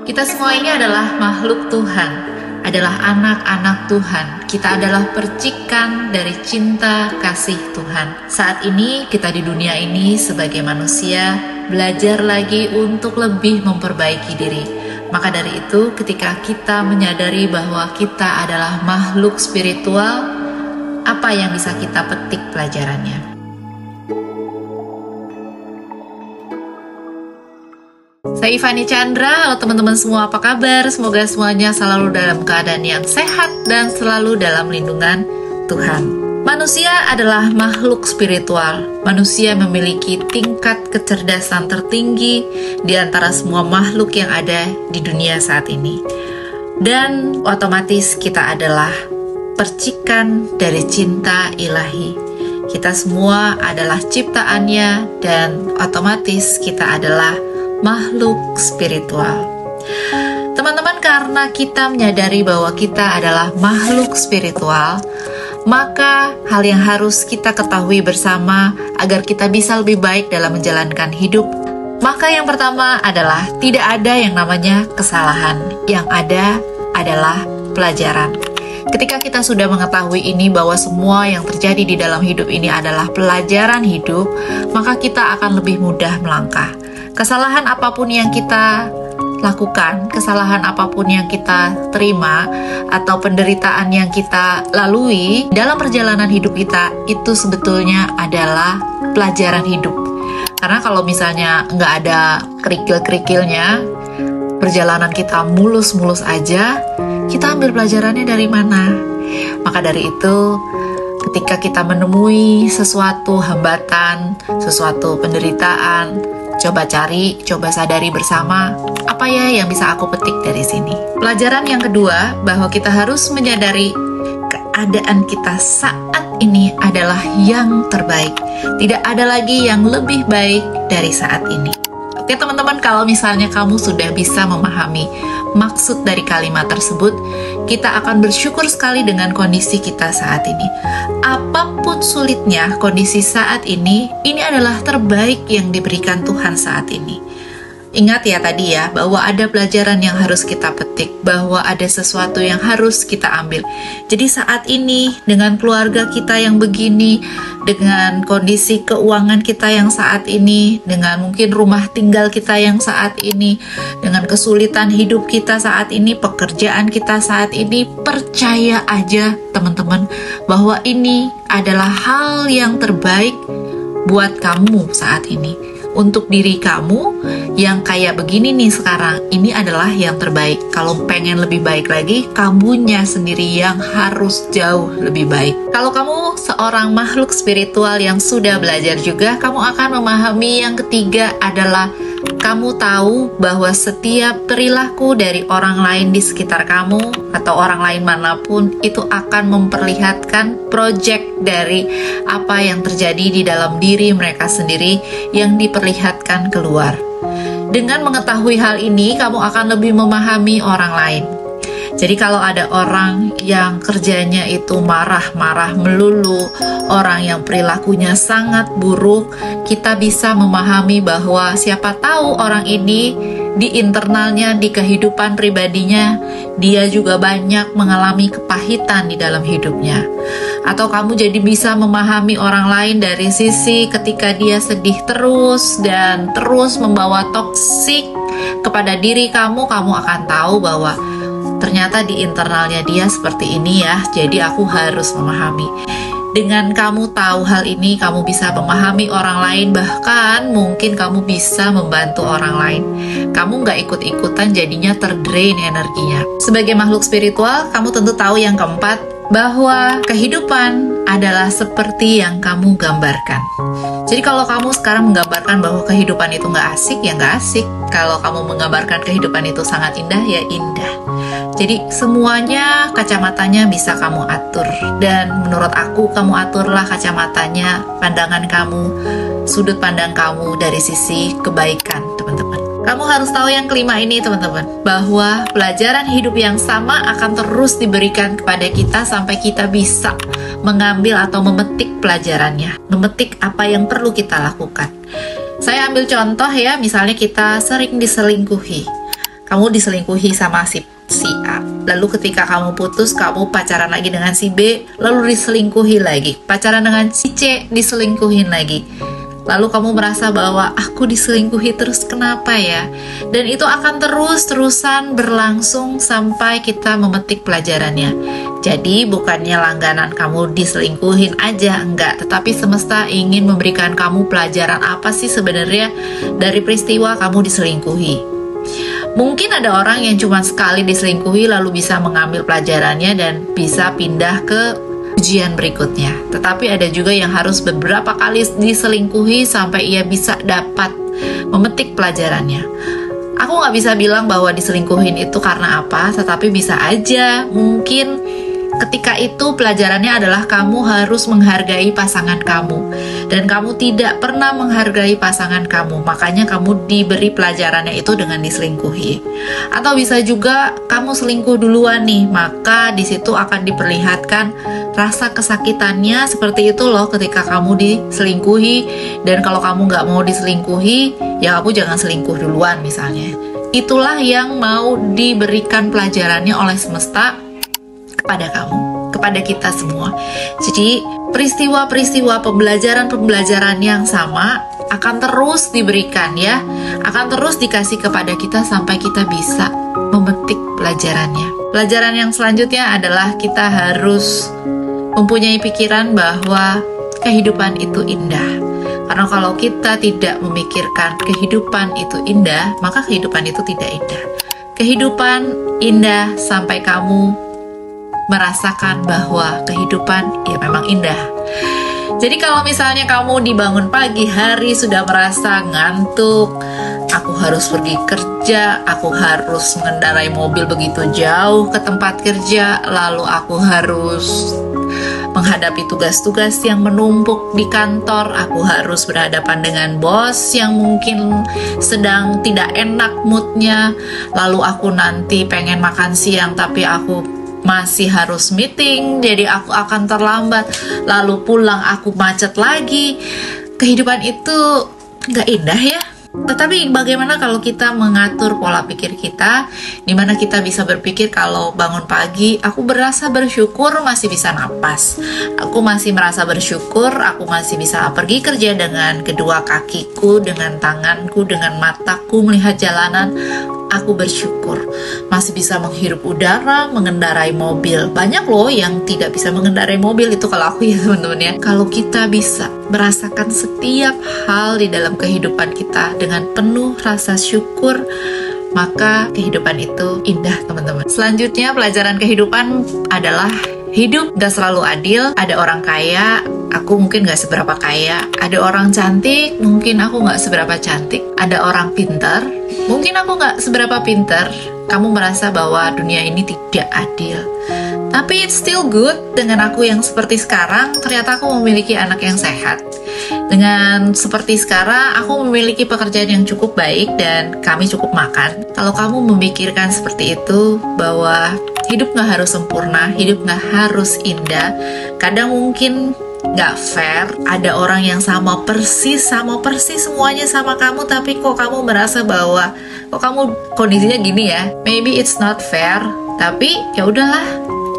Kita semua ini adalah makhluk Tuhan, adalah anak-anak Tuhan. Kita adalah percikan dari cinta kasih Tuhan. Saat ini kita di dunia ini sebagai manusia belajar lagi untuk lebih memperbaiki diri. Maka dari itu ketika kita menyadari bahwa kita adalah makhluk spiritual, apa yang bisa kita petik pelajarannya? Saya Ivani Chandra, halo teman-teman semua, apa kabar? Semoga semuanya selalu dalam keadaan yang sehat dan selalu dalam lindungan Tuhan. Manusia adalah makhluk spiritual. Manusia memiliki tingkat kecerdasan tertinggi di antara semua makhluk yang ada di dunia saat ini. Dan otomatis kita adalah percikan dari cinta ilahi. Kita semua adalah ciptaannya dan otomatis kita adalah makhluk spiritual. Teman-teman, karena kita menyadari bahwa kita adalah makhluk spiritual, maka hal yang harus kita ketahui bersama agar kita bisa lebih baik dalam menjalankan hidup, maka yang pertama adalah tidak ada yang namanya kesalahan. Yang ada adalah pelajaran. Ketika kita sudah mengetahui ini, bahwa semua yang terjadi di dalam hidup ini adalah pelajaran hidup, maka kita akan lebih mudah melangkah. Kesalahan apapun yang kita lakukan, kesalahan apapun yang kita terima, atau penderitaan yang kita lalui dalam perjalanan hidup kita, itu sebetulnya adalah pelajaran hidup. Karena kalau misalnya nggak ada kerikil-kerikilnya, perjalanan kita mulus-mulus aja, kita ambil pelajarannya dari mana? Maka dari itu, ketika kita menemui sesuatu hambatan, sesuatu penderitaan, coba cari, coba sadari bersama, apa ya yang bisa aku petik dari sini. Pelajaran yang kedua, bahwa kita harus menyadari keadaan kita saat ini adalah yang terbaik. Tidak ada lagi yang lebih baik dari saat ini. Oke teman-teman, kalau misalnya kamu sudah bisa memahami maksud dari kalimat tersebut, kita akan bersyukur sekali dengan kondisi kita saat ini. Apapun sulitnya kondisi saat ini adalah terbaik yang diberikan Tuhan saat ini. Ingat ya tadi ya, bahwa ada pelajaran yang harus kita petik, bahwa ada sesuatu yang harus kita ambil. Jadi saat ini, dengan keluarga kita yang begini, dengan kondisi keuangan kita yang saat ini, dengan mungkin rumah tinggal kita yang saat ini, dengan kesulitan hidup kita saat ini, pekerjaan kita saat ini, percaya aja teman-teman, bahwa ini adalah hal yang terbaik buat kamu saat ini. Untuk diri kamu yang kayak begini nih sekarang, ini adalah yang terbaik. Kalau pengen lebih baik lagi, kamunya sendiri yang harus jauh lebih baik. Kalau kamu seorang makhluk spiritual yang sudah belajar juga, kamu akan memahami yang ketiga adalah kamu tahu bahwa setiap perilaku dari orang lain di sekitar kamu atau orang lain manapun itu akan memperlihatkan project dari apa yang terjadi di dalam diri mereka sendiri yang diperlihatkan keluar. Dengan mengetahui hal ini, kamu akan lebih memahami orang lain. Jadi kalau ada orang yang kerjanya itu marah-marah melulu, orang yang perilakunya sangat buruk, kita bisa memahami bahwa siapa tahu orang ini di internalnya, di kehidupan pribadinya, dia juga banyak mengalami kepahitan di dalam hidupnya. Atau kamu jadi bisa memahami orang lain dari sisi ketika dia sedih terus dan terus membawa toksik kepada diri kamu akan tahu bahwa ternyata di internalnya dia seperti ini ya, jadi aku harus memahami. Dengan kamu tahu hal ini, kamu bisa memahami orang lain, bahkan mungkin kamu bisa membantu orang lain. Kamu nggak ikut-ikutan jadinya terdrain energinya. Sebagai makhluk spiritual, kamu tentu tahu yang keempat, bahwa kehidupan adalah seperti yang kamu gambarkan. Jadi kalau kamu sekarang menggambarkan bahwa kehidupan itu nggak asik, ya nggak asik. Kalau kamu menggambarkan kehidupan itu sangat indah, ya indah. Jadi semuanya kacamatanya bisa kamu atur. Dan menurut aku, kamu aturlah kacamatanya, pandangan kamu, sudut pandang kamu dari sisi kebaikan, teman-teman. Kamu harus tahu yang kelima ini, teman-teman, bahwa pelajaran hidup yang sama akan terus diberikan kepada kita sampai kita bisa mengambil atau memetik pelajarannya, memetik apa yang perlu kita lakukan. Saya ambil contoh ya, misalnya kita sering diselingkuhi. kamu diselingkuhi sama si A. Lalu ketika kamu putus, kamu pacaran lagi dengan si B, lalu diselingkuhi lagi. Pacaran dengan si C, diselingkuhin lagi. Lalu kamu merasa bahwa aku diselingkuhi terus, kenapa ya? Dan itu akan terus-terusan berlangsung sampai kita memetik pelajarannya. Jadi bukannya langganan kamu diselingkuhin aja, enggak. Tetapi semesta ingin memberikan kamu pelajaran apa sih sebenarnya dari peristiwa kamu diselingkuhi. Mungkin ada orang yang cuma sekali diselingkuhi lalu bisa mengambil pelajarannya dan bisa pindah ke ujian berikutnya. Tetapi ada juga yang harus beberapa kali diselingkuhi sampai ia bisa dapat memetik pelajarannya. Aku nggak bisa bilang bahwa diselingkuhin itu karena apa, tetapi bisa aja mungkin ketika itu pelajarannya adalah kamu harus menghargai pasangan kamu, dan kamu tidak pernah menghargai pasangan kamu, makanya kamu diberi pelajarannya itu dengan diselingkuhi. Atau bisa juga kamu selingkuh duluan nih, maka di situ akan diperlihatkan rasa kesakitannya seperti itu loh ketika kamu diselingkuhi. Dan kalau kamu nggak mau diselingkuhi, ya kamu jangan selingkuh duluan misalnya. Itulah yang mau diberikan pelajarannya oleh semesta kepada kamu, kepada kita semua. Jadi peristiwa-peristiwa pembelajaran-pembelajaran yang sama akan terus diberikan ya, akan terus dikasih kepada kita sampai kita bisa memetik pelajarannya. Pelajaran yang selanjutnya adalah kita harus mempunyai pikiran bahwa kehidupan itu indah. Karena kalau kita tidak memikirkan kehidupan itu indah, maka kehidupan itu tidak indah. Kehidupan indah sampai kamu merasakan bahwa kehidupan ya memang indah. Jadi kalau misalnya kamu dibangun pagi hari sudah merasa ngantuk, aku harus pergi kerja, aku harus mengendarai mobil begitu jauh ke tempat kerja, lalu aku harus menghadapi tugas-tugas yang menumpuk di kantor, aku harus berhadapan dengan bos yang mungkin sedang tidak enak moodnya, lalu aku nanti pengen makan siang tapi aku masih harus meeting, jadi aku akan terlambat, lalu pulang aku macet lagi. Kehidupan itu nggak indah ya. Tetapi bagaimana kalau kita mengatur pola pikir kita, dimana kita bisa berpikir kalau bangun pagi, aku berasa bersyukur masih bisa napas, aku masih merasa bersyukur, aku masih bisa pergi kerja dengan kedua kakiku, dengan tanganku, dengan mataku melihat jalanan. Aku bersyukur masih bisa menghirup udara, mengendarai mobil. Banyak loh yang tidak bisa mengendarai mobil, itu kalau aku ya teman-teman ya. Kalau kita bisa merasakan setiap hal di dalam kehidupan kita dengan penuh rasa syukur, maka kehidupan itu indah teman-teman. Selanjutnya pelajaran kehidupan adalah hidup gak selalu adil. Ada orang kaya, aku mungkin gak seberapa kaya. Ada orang cantik, mungkin aku gak seberapa cantik. Ada orang pintar, mungkin aku gak seberapa pintar. Kamu merasa bahwa dunia ini tidak adil. Tapi it's still good. Dengan aku yang seperti sekarang, ternyata aku memiliki anak yang sehat. Dengan seperti sekarang, aku memiliki pekerjaan yang cukup baik dan kami cukup makan. Kalau kamu memikirkan seperti itu, bahwa hidup gak harus sempurna, hidup gak harus indah, kadang mungkin gak fair, ada orang yang sama persis semuanya sama kamu, tapi kok kamu merasa bahwa kok kamu kondisinya gini ya. Maybe it's not fair, tapi ya udahlah,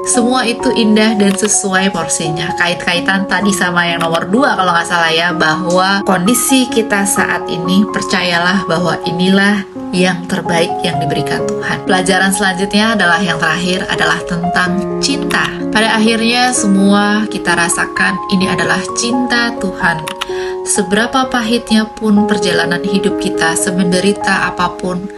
semua itu indah dan sesuai porsinya. Kait-kaitan tadi sama yang nomor 2 kalau nggak salah ya, bahwa kondisi kita saat ini, percayalah bahwa inilah yang terbaik yang diberikan Tuhan. Pelajaran selanjutnya adalah yang terakhir, adalah tentang cinta. Pada akhirnya semua kita rasakan ini adalah cinta Tuhan. Seberapa pahitnya pun perjalanan hidup kita, semenderita apapun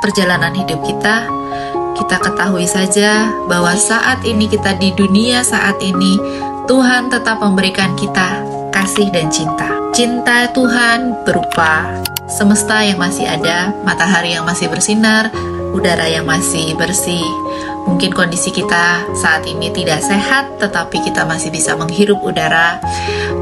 perjalanan hidup kita ketahui saja bahwa saat ini kita di dunia saat ini, Tuhan tetap memberikan kita kasih dan cinta. Cinta Tuhan berupa semesta yang masih ada, matahari yang masih bersinar, udara yang masih bersih. Mungkin kondisi kita saat ini tidak sehat, tetapi kita masih bisa menghirup udara.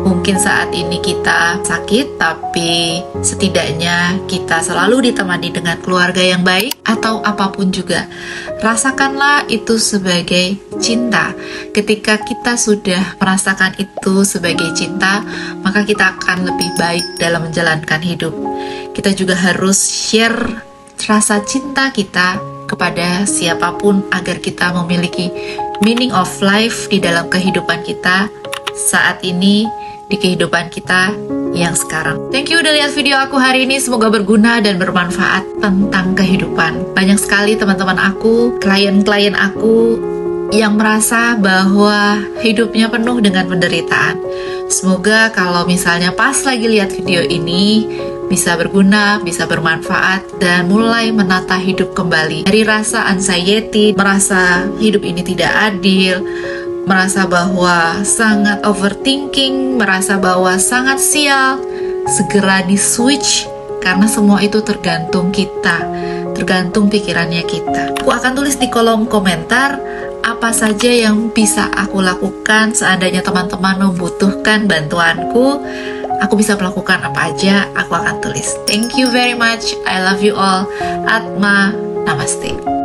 Mungkin saat ini kita sakit, tapi setidaknya kita selalu ditemani dengan keluarga yang baik, atau apapun juga. Rasakanlah itu sebagai cinta. Ketika kita sudah merasakan itu sebagai cinta, maka kita akan lebih baik dalam menjalankan hidup. Kita juga harus share rasa cinta kita kepada siapapun agar kita memiliki meaning of life di dalam kehidupan kita saat ini, di kehidupan kita yang sekarang. Thank you udah lihat video aku hari ini, semoga berguna dan bermanfaat tentang kehidupan. Banyak sekali teman-teman aku, klien-klien aku yang merasa bahwa hidupnya penuh dengan penderitaan. Semoga kalau misalnya pas lagi lihat video ini bisa berguna, bisa bermanfaat, dan mulai menata hidup kembali dari rasa anxiety, merasa hidup ini tidak adil, merasa bahwa sangat overthinking, merasa bahwa sangat sial. Segera di switch, karena semua itu tergantung kita, tergantung pikirannya kita. Aku akan tulis di kolom komentar apa saja yang bisa aku lakukan seandainya teman-teman membutuhkan bantuanku. Aku bisa melakukan apa aja, aku akan tulis. Thank you very much, I love you all. Atma, namaste.